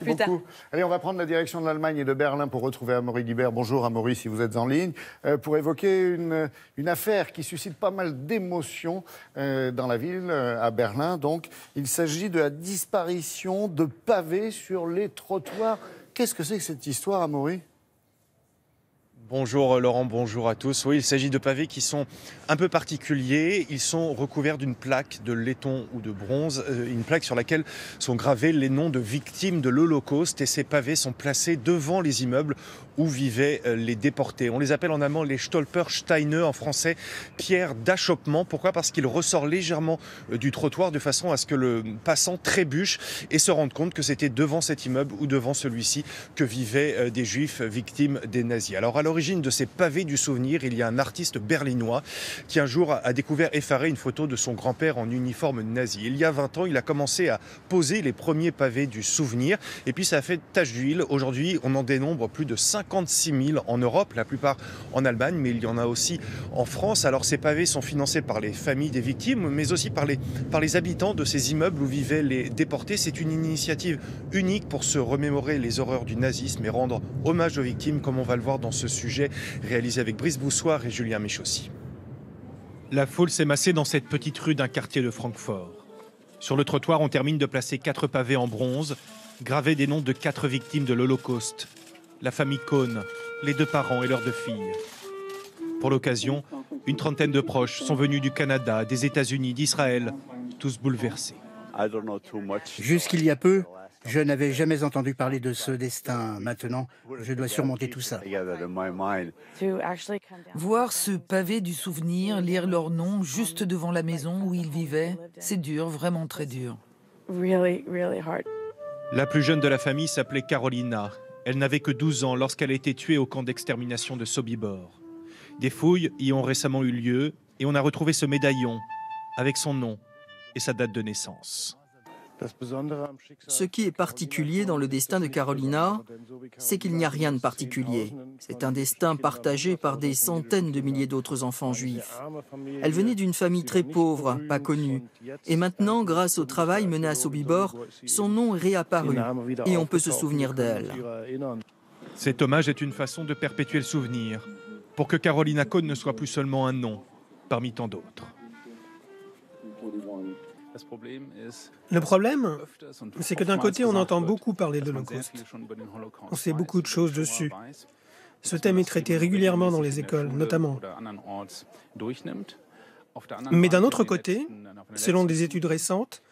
beaucoup. Allez, on va prendre la direction de l'Allemagne et de Berlin pour retrouver Amaury Guibert. Bonjour Amaury, si vous êtes en ligne, pour évoquer une affaire qui suscite pas mal d'émotions dans la ville, à Berlin. Donc, il s'agit de la disparition de pavés sur les trottoirs. Qu'est-ce que c'est que cette histoire, Amaury ? Bonjour Laurent, bonjour à tous. Oui, il s'agit de pavés qui sont un peu particuliers. Ils sont recouverts d'une plaque de laiton ou de bronze, une plaque sur laquelle sont gravés les noms de victimes de l'Holocauste. Et ces pavés sont placés devant les immeubles où vivaient les déportés. On les appelle en allemand les Stolpersteine, en français pierre d'achoppement. Pourquoi ? Parce qu'ils ressortent légèrement du trottoir de façon à ce que le passant trébuche et se rende compte que c'était devant cet immeuble ou devant celui-ci que vivaient des juifs victimes des nazis. Alors à l'origine de ces pavés du souvenir, il y a un artiste berlinois qui un jour a découvert effaré une photo de son grand-père en uniforme nazi. Il y a 20 ans, il a commencé à poser les premiers pavés du souvenir et puis ça a fait tache d'huile. Aujourd'hui, on en dénombre plus de 56 000 en Europe, la plupart en Allemagne, mais il y en a aussi en France. Alors ces pavés sont financés par les familles des victimes, mais aussi par les habitants de ces immeubles où vivaient les déportés. C'est une initiative unique pour se remémorer les horreurs du nazisme et rendre hommage aux victimes, comme on va le voir dans ce sujet réalisé avec Brice Boussoir et Julien Michossi. La foule s'est massée dans cette petite rue d'un quartier de Francfort. Sur le trottoir, on termine de placer 4 pavés en bronze, gravés des noms de 4 victimes de l'Holocauste. La famille Cohn, les 2 parents et leurs 2 filles. Pour l'occasion, une trentaine de proches sont venus du Canada, des États-Unis, d'Israël, tous bouleversés. Jusqu'il y a peu, je n'avais jamais entendu parler de ce destin. Maintenant, je dois surmonter tout ça. Voir ce pavé du souvenir, lire leur nom juste devant la maison où ils vivaient, c'est dur, vraiment très dur. La plus jeune de la famille s'appelait Carolina. Elle n'avait que 12 ans lorsqu'elle a été tuée au camp d'extermination de Sobibor. Des fouilles y ont récemment eu lieu et on a retrouvé ce médaillon avec son nom et sa date de naissance. Ce qui est particulier dans le destin de Carolina, c'est qu'il n'y a rien de particulier. C'est un destin partagé par des centaines de milliers d'autres enfants juifs. Elle venait d'une famille très pauvre, pas connue. Et maintenant, grâce au travail mené à Sobibor, son nom est réapparu et on peut se souvenir d'elle. Cet hommage est une façon de perpétuer le souvenir, pour que Carolina Cohn ne soit plus seulement un nom, parmi tant d'autres. Le problème, c'est que d'un côté, on entend beaucoup parler de l'Holocauste. On sait beaucoup de choses dessus. Ce thème est traité régulièrement dans les écoles, notamment. Mais d'un autre côté, selon des études récentes,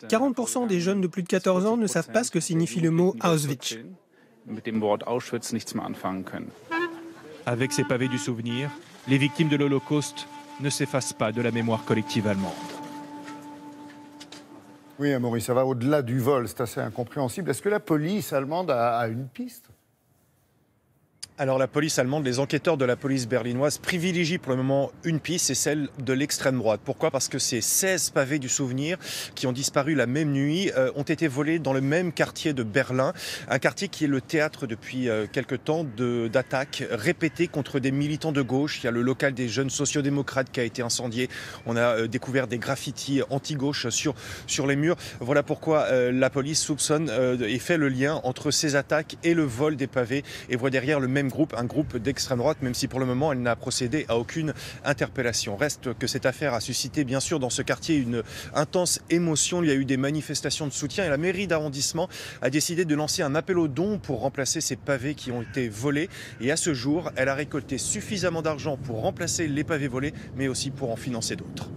40% des jeunes de plus de 14 ans ne savent pas ce que signifie le mot Auschwitz. Avec ces pavés du souvenir, les victimes de l'Holocauste ne s'effacent pas de la mémoire collective allemande. Oui, Amaury, ça va au-delà du vol, c'est assez incompréhensible. Est-ce que la police allemande a une piste ? Alors la police allemande, les enquêteurs de la police berlinoise privilégient pour le moment une piste, c'est celle de l'extrême droite. Pourquoi ? Parce que ces 16 pavés du souvenir qui ont disparu la même nuit ont été volés dans le même quartier de Berlin, un quartier qui est le théâtre depuis quelque temps d'attaques répétées contre des militants de gauche. Il y a le local des jeunes sociodémocrates qui a été incendié. On a découvert des graffitis anti-gauche sur les murs. Voilà pourquoi la police soupçonne et fait le lien entre ces attaques et le vol des pavés et voit derrière le même groupe, un groupe d'extrême droite, même si pour le moment elle n'a procédé à aucune interpellation. Reste que cette affaire a suscité bien sûr dans ce quartier une intense émotion. Il y a eu des manifestations de soutien et la mairie d'arrondissement a décidé de lancer un appel aux dons pour remplacer ces pavés qui ont été volés. Et à ce jour, elle a récolté suffisamment d'argent pour remplacer les pavés volés, mais aussi pour en financer d'autres.